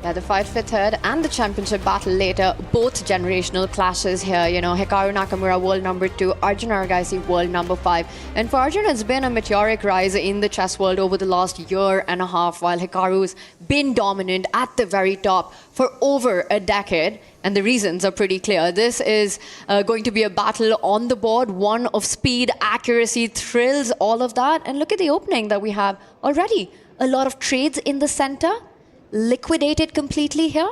Yeah, the fight for third and the championship battle later, both generational clashes here. You know, Hikaru Nakamura, world number 2, Arjun Erigaisi, world number 5. And for Arjun, it's been a meteoric rise in the chess world over the last year and a half, while Hikaru's been dominant at the very top for over a decade. And the reasons are pretty clear. This is going to be a battle on the board, one of speed, accuracy, thrills, all of that. And look at the opening that we have already. A lot of trades in the center. Liquidated completely here,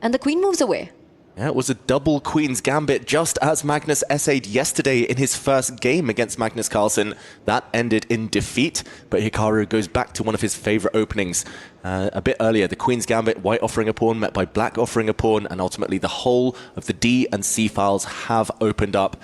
and the queen moves away. Yeah, it was a double Queen's Gambit, just as Magnus essayed yesterday in his first game against Magnus Carlsen. That ended in defeat, but Hikaru goes back to one of his favorite openings a bit earlier. The Queen's Gambit, white offering a pawn, met by black offering a pawn, and ultimately the whole of the D and C files have opened up.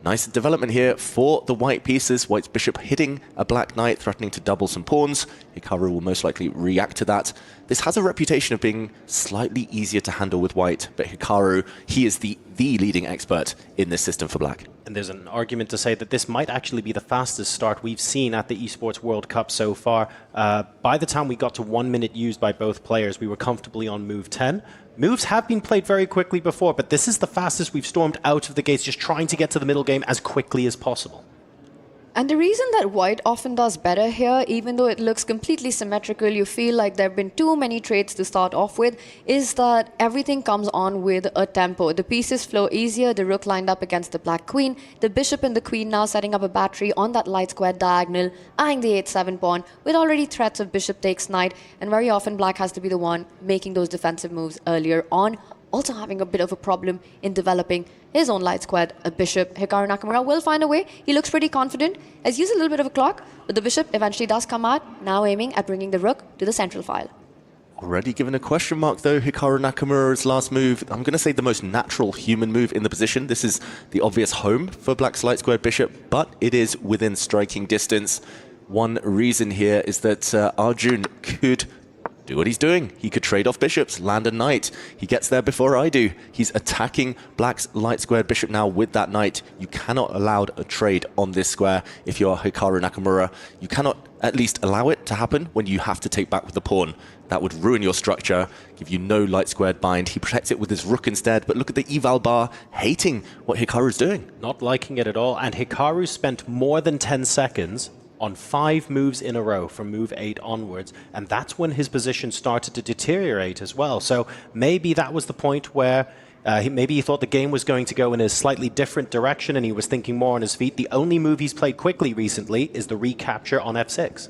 Nice development here for the white pieces. White's bishop hitting a black knight, threatening to double some pawns. Hikaru will most likely react to that. This has a reputation of being slightly easier to handle with white, but Hikaru, he is the leading expert in this system for black. And there's an argument to say that this might actually be the fastest start we've seen at the Esports World Cup so far. By the time we got to 1 minute used by both players, we were comfortably on move 10. Moves have been played very quickly before, but this is the fastest we've stormed out of the gates, just trying to get to the middle game as quickly as possible. And the reason that white often does better here, even though it looks completely symmetrical, you feel like there have been too many trades to start off with, is that everything comes on with a tempo. The pieces flow easier, the rook lined up against the black queen, the bishop and the queen now setting up a battery on that light square diagonal, eyeing the 8-7 pawn, with already threats of bishop takes knight, and very often black has to be the one making those defensive moves earlier on. Also having a bit of a problem in developing his own light squared bishop. Hikaru Nakamura will find a way. He looks pretty confident. Has used a little bit of a clock, but the bishop eventually does come out, now aiming at bringing the rook to the central file. Already given a question mark though, Hikaru Nakamura's last move. I'm going to say the most natural human move in the position. This is the obvious home for black's light squared bishop, but it is within striking distance. One reason here is that Arjun could do what he's doing. He could trade off bishops, land a knight. He gets there before I do. He's attacking black's light squared bishop now with that knight. You cannot allow a trade on this square if you're Hikaru Nakamura. You cannot at least allow it to happen when you have to take back with the pawn. That would ruin your structure, give you no light squared bind. He protects it with his rook instead, but look at the eval bar, hating what Hikaru's doing. Not liking it at all, and Hikaru spent more than 10 seconds on 5 moves in a row from move 8 onwards, and that's when his position started to deteriorate as well. So maybe that was the point where maybe he thought the game was going to go in a slightly different direction and he was thinking more on his feet. The only move he's played quickly recently is the recapture on f6.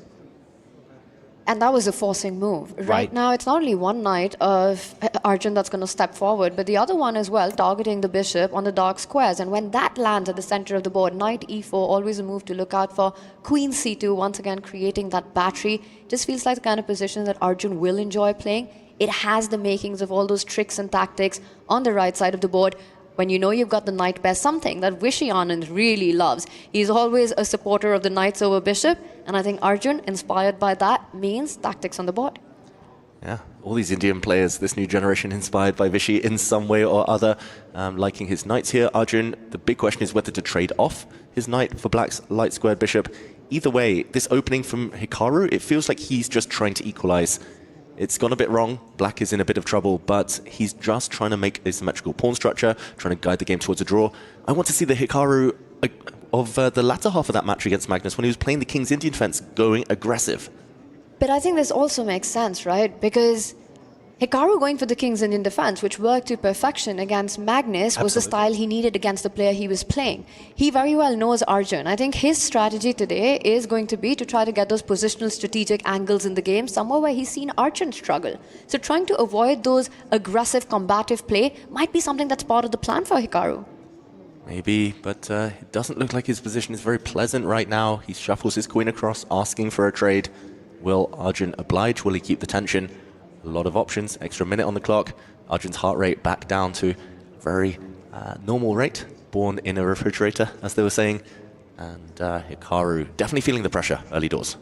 And that was a forcing move. Right now, it's not only one knight of Arjun that's going to step forward, but the other one as well, targeting the bishop on the dark squares. And when that lands at the center of the board, knight e4, always a move to look out for. Queen c2, once again creating that battery. Just feels like the kind of position that Arjun will enjoy playing. It has the makings of all those tricks and tactics on the right side of the board. When you know you've got the knight pair, something that Vishy Anand really loves. He's always a supporter of the knights over bishop, and I think Arjun, inspired by that, means tactics on the board. Yeah, all these Indian players, this new generation inspired by Vishy in some way or other, liking his knights here. Arjun, the big question is whether to trade off his knight for black's light squared bishop. Either way, this opening from Hikaru, it feels like he's just trying to equalize. It's gone a bit wrong. Black is in a bit of trouble, but he's just trying to make a symmetrical pawn structure, trying to guide the game towards a draw. I want to see the Hikaru of the latter half of that match against Magnus when he was playing the King's Indian fence, going aggressive. But I think this also makes sense, right? Because Hikaru going for the King's Indian defense, which worked to perfection against Magnus, was the style he needed against the player he was playing. He very well knows Arjun. I think his strategy today is going to be to try to get those positional strategic angles in the game, somewhere where he's seen Arjun struggle. So trying to avoid those aggressive, combative play might be something that's part of the plan for Hikaru. Maybe, but it doesn't look like his position is very pleasant right now. He shuffles his queen across, asking for a trade. Will Arjun oblige? Will he keep the tension? A lot of options, extra minute on the clock. Arjun's heart rate back down to very normal rate, born in a refrigerator, as they were saying. And Hikaru definitely feeling the pressure early doors.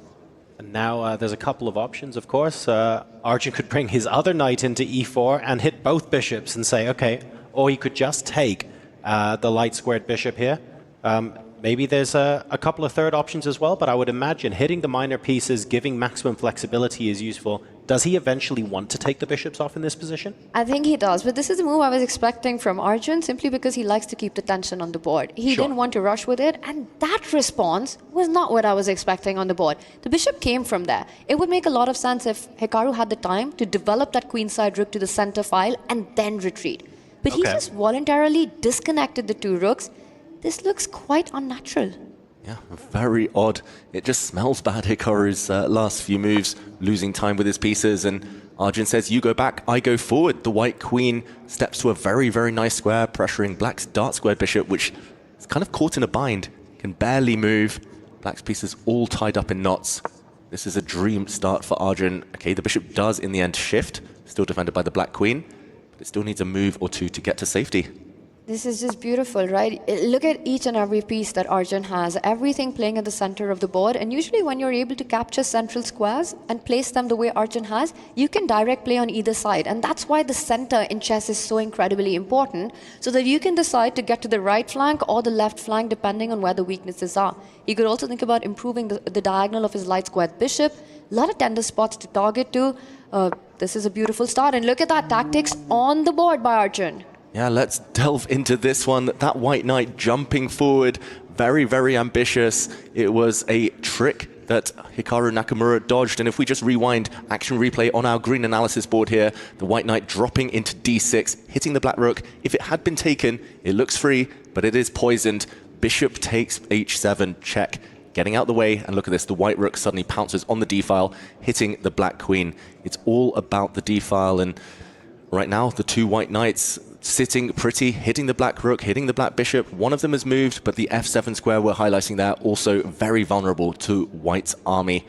And now there's a couple of options, of course. Arjun could bring his other knight into e4 and hit both bishops and say, okay, or he could just take the light squared bishop here. Maybe there's a couple of third options as well, but I would imagine hitting the minor pieces, giving maximum flexibility is useful. Does he eventually want to take the bishops off in this position? I think he does, but this is the move I was expecting from Arjun simply because he likes to keep the tension on the board. He didn't want to rush with it, and that response was not what I was expecting on the board. The bishop came from there. It would make a lot of sense if Hikaru had the time to develop that queenside rook to the center file and then retreat. But he just voluntarily disconnected the two rooks. This looks quite unnatural. Yeah, very odd. It just smells bad, Hikaru's last few moves, losing time with his pieces, and Arjun says, you go back, I go forward. The white queen steps to a very, very nice square, pressuring black's dark squared bishop, which is kind of caught in a bind, can barely move. Black's pieces all tied up in knots. This is a dream start for Arjun. Okay, the bishop does in the end shift, still defended by the black queen, but it still needs a move or two to get to safety. This is just beautiful, right? Look at each and every piece that Arjun has, everything playing at the center of the board. And usually when you're able to capture central squares and place them the way Arjun has, you can direct play on either side. And that's why the center in chess is so incredibly important, so that you can decide to get to the right flank or the left flank depending on where the weaknesses are. You could also think about improving the diagonal of his light squared bishop. A lot of tender spots to target to. This is a beautiful start. And look at that, tactics on the board by Arjun. Yeah, let's delve into this one. That white knight jumping forward, very, very ambitious. It was a trick that Hikaru Nakamura dodged. And if we just rewind action replay on our green analysis board here, the white knight dropping into d6, hitting the black rook. If it had been taken, it looks free, but it is poisoned. Bishop takes h7, check. Getting out the way, and look at this, the white rook suddenly pounces on the d-file, hitting the black queen. It's all about the d-file, and right now, the two white knights sitting pretty, hitting the black rook, hitting the black bishop. One of them has moved, but the f7 square we're highlighting there also very vulnerable to white's army.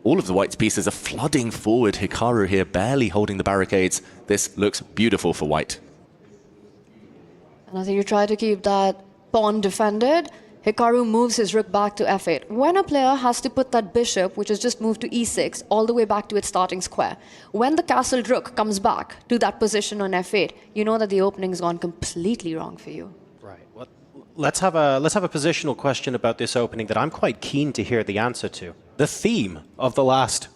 All of the white's pieces are flooding forward. Hikaru here barely holding the barricades. This looks beautiful for white. And I think you try to keep that pawn defended. Hikaru moves his rook back to f8. When a player has to put that bishop, which has just moved to e6, all the way back to its starting square, when the castled rook comes back to that position on f8, you know that the opening's gone completely wrong for you. Right. Well, let's have a positional question about this opening that I'm quite keen to hear the answer to. The theme of the last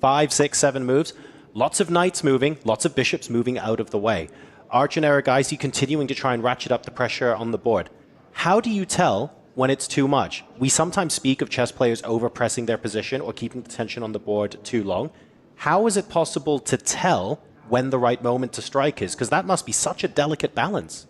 5, 6, 7 moves, lots of knights moving, lots of bishops moving out of the way. Arjun Erigaisi continuing to try and ratchet up the pressure on the board. How do you tell when it's too much? We sometimes speak of chess players overpressing their position or keeping the tension on the board too long. How is it possible to tell when the right moment to strike is? Because that must be such a delicate balance.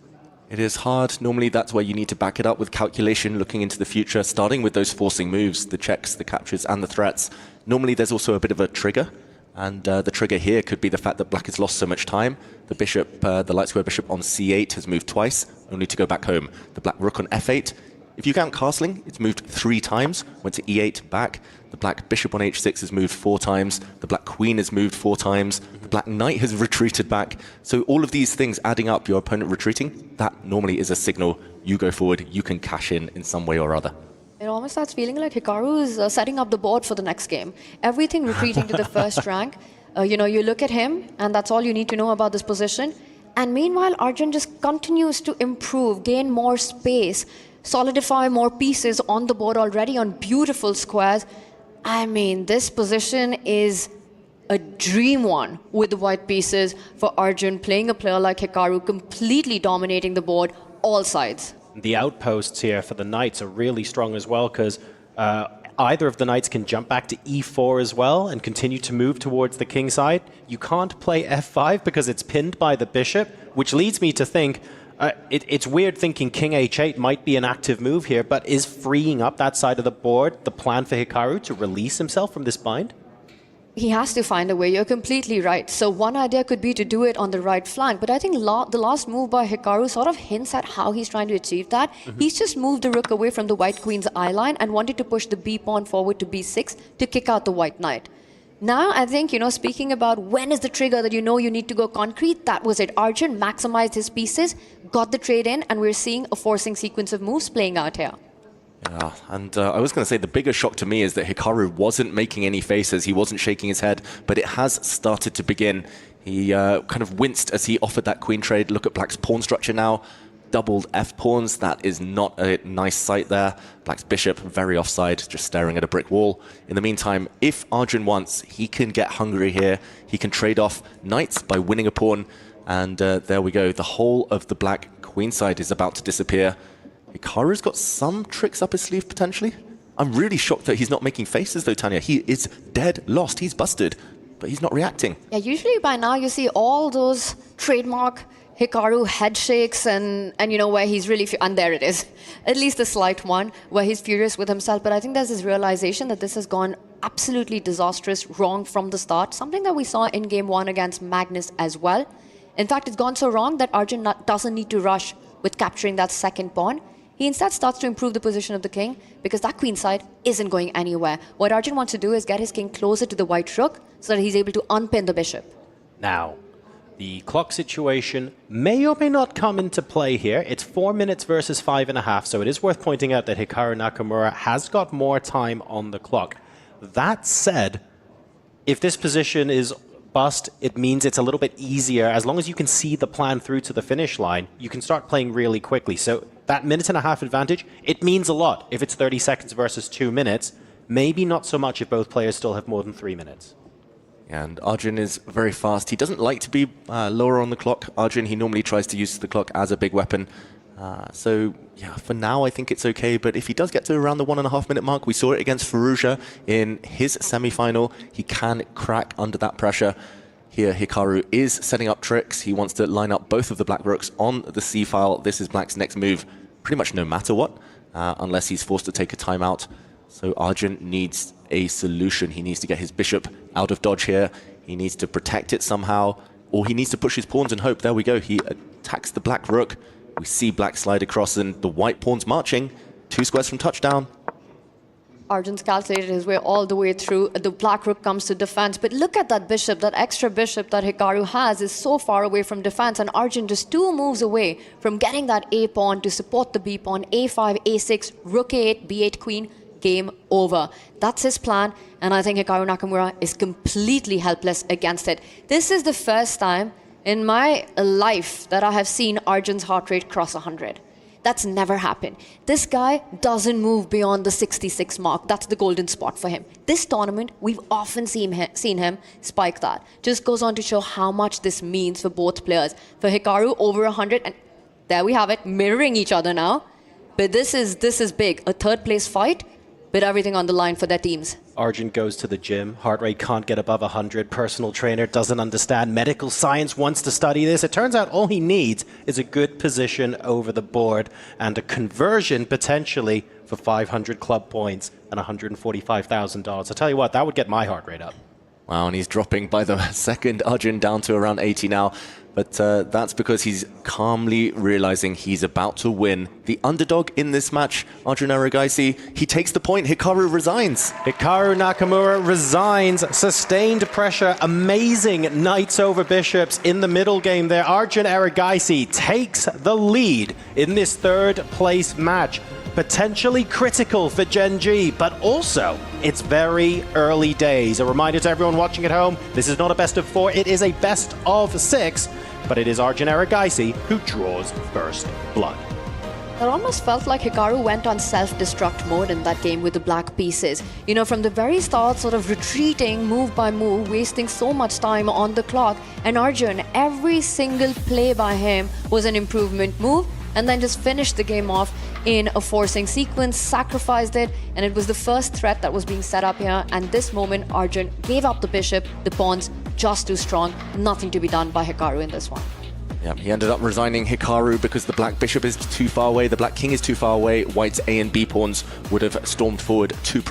It is hard. Normally that's where you need to back it up with calculation, looking into the future, starting with those forcing moves, the checks, the captures, and the threats. Normally there's also a bit of a trigger. And the trigger here could be the fact that black has lost so much time. The bishop, the light square bishop on c8 has moved twice, only to go back home. The black rook on f8. If you count castling, it's moved 3 times, went to e8, back. The black bishop on h6 has moved 4 times. The black queen has moved 4 times. The black knight has retreated back. So all of these things adding up, your opponent retreating, that normally is a signal you go forward, you can cash in some way or other. It almost starts feeling like Hikaru is setting up the board for the next game. Everything retreating to the first rank. You look at him, and that's all you need to know about this position. And meanwhile, Arjun just continues to improve, gain more space, solidify more pieces on the board already on beautiful squares. I mean, this position is a dream one with the white pieces for Arjun, playing a player like Hikaru, completely dominating the board, all sides. The outposts here for the knights are really strong as well, because either of the knights can jump back to e4 as well and continue to move towards the king side. You can't play f5 because it's pinned by the bishop, which leads me to think it's weird thinking king h8 might be an active move here, but is freeing up that side of the board the plan for Hikaru to release himself from this bind? He has to find a way. You're completely right. So one idea could be to do it on the right flank. But I think the last move by Hikaru sort of hints at how he's trying to achieve that. He's just moved the rook away from the white queen's eye line and wanted to push the b pawn forward to b6 to kick out the white knight. Now, I think, speaking about when is the trigger that you need to go concrete, that was it. Arjun maximized his pieces, got the trade in, and we're seeing a forcing sequence of moves playing out here. Yeah, and I was going to say the bigger shock to me is that Hikaru wasn't making any faces, he wasn't shaking his head, but it has started to begin. He kind of winced as he offered that queen trade. Look at black's pawn structure now. doubled f-pawns. That is not a nice sight there. Black's bishop very offside, just staring at a brick wall. In the meantime, if Arjun wants, he can get hungry here. He can trade off knights by winning a pawn. And there we go. The whole of the black queenside is about to disappear. Hikaru's got some tricks up his sleeve, potentially. I'm really shocked that he's not making faces, though, Tanya. He is dead lost. He's busted, but he's not reacting. Yeah, usually by now you see all those trademark Hikaru head shakes and you know, where he's really, and there it is, at least a slight one, where he's furious with himself. But I think there's this realization that this has gone absolutely disastrous, wrong from the start, something that we saw in game 1 against Magnus as well. In fact, it's gone so wrong that Arjun doesn't need to rush with capturing that second pawn. He instead starts to improve the position of the king because that queenside isn't going anywhere. What Arjun wants to do is get his king closer to the white rook so that he's able to unpin the bishop. Now, the clock situation may or may not come into play here. It's 4 minutes versus 5.5, so it is worth pointing out that Hikaru Nakamura has got more time on the clock. That said, if this position is bust, it means it's a little bit easier. As long as you can see the plan through to the finish line, you can start playing really quickly. So that 1.5-minute advantage, it means a lot if it's 30 seconds versus 2 minutes. Maybe not so much if both players still have more than 3 minutes. And Arjun is very fast. He doesn't like to be lower on the clock. Arjun, he normally tries to use the clock as a big weapon. So, yeah, for now, I think it's okay. But if he does get to around the 1.5-minute mark, we saw it against Firouzja in his semi-final. He can crack under that pressure. Here, Hikaru is setting up tricks. He wants to line up both of the black rooks on the c-file. This is black's next move, pretty much no matter what, unless he's forced to take a timeout. So Arjun needs a solution. He needs to get his bishop out of dodge here. He needs to protect it somehow, or he needs to push his pawns and hope. There we go. He attacks the black rook. We see black slide across and the white pawn's marching. 2 squares from touchdown. Arjun's calculated his way all the way through. The black rook comes to defense. But look at that bishop. That extra bishop that Hikaru has is so far away from defense. And Arjun just 2 moves away from getting that A pawn to support the B pawn. A5, A6, rook A8, B8 queen. Game over. That's his plan. And I think Hikaru Nakamura is completely helpless against it. This is the first time in my life that I have seen Arjun's heart rate cross 100. That's never happened. This guy doesn't move beyond the 66 mark. That's the golden spot for him. This tournament, we've often seen him spike that. Just goes on to show how much this means for both players. For Hikaru, over 100, and there we have it, mirroring each other now. But this is big. A third place fight, but everything on the line for their teams. Arjun goes to the gym. Heart rate can't get above 100. Personal trainer doesn't understand medical science, wants to study this. It turns out all he needs is a good position over the board and a conversion potentially for 500 club points and $145,000. I'll tell you what, that would get my heart rate up. Wow, and he's dropping by the second. Arjun down to around 80 now. But that's because he's calmly realizing he's about to win. The underdog in this match, Arjun Erigaisi, he takes the point. Hikaru resigns. Hikaru Nakamura resigns. Sustained pressure. Amazing knights over bishops in the middle game there. Arjun Erigaisi takes the lead in this 3rd place match. Potentially critical for Gen G, but also it's very early days. A reminder to everyone watching at home, this is not a best of 4, it is a best of 6, but it is Arjun Erigaisi who draws first blood. It almost felt like Hikaru went on self-destruct mode in that game with the black pieces. You know, from the very start, sort of retreating move by move, wasting so much time on the clock. And Arjun, every single play by him was an improvement move, and then just finished the game off in a forcing sequence, sacrificed it, and it was the first threat that was being set up here. And this moment, Arjun gave up the bishop, the pawns just too strong, nothing to be done by Hikaru in this one. Yeah, he ended up resigning Hikaru because the black bishop is too far away, the black king is too far away. White's A and B pawns would have stormed forward to